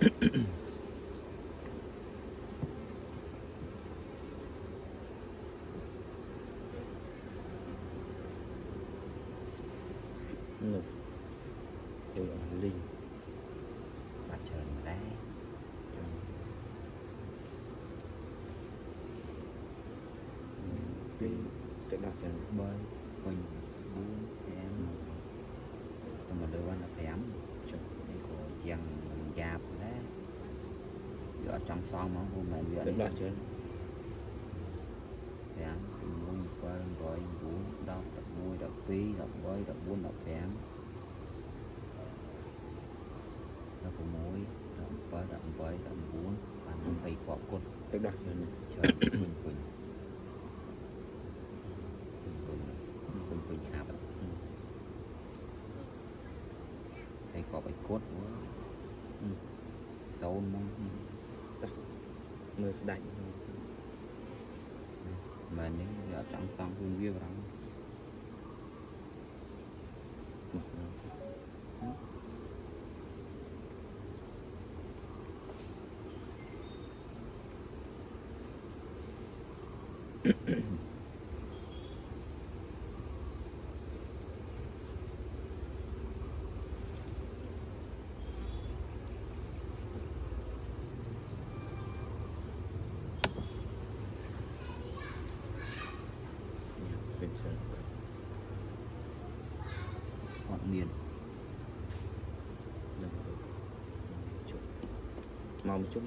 Nục từ ly mặt trời đá đi cái đặt cho bơi quanh buôn em mà đưa anh là phèm đây có giang giáp đấy giữa trong son mà hôm nay giữa cái đặt cho phèm mua qua gọi buôn đọc môi đọc phí đọc bơi đọc buôn đọc phèm đọc môi đọc bơi đọc buôn và năm cây quả cột cái đặt cho chơi quỳnh sạp thầy có bạch cốt sâu mong mưa đánh mà nếu ở trong xong hương viêu lắm bên sân họ miền màu một chút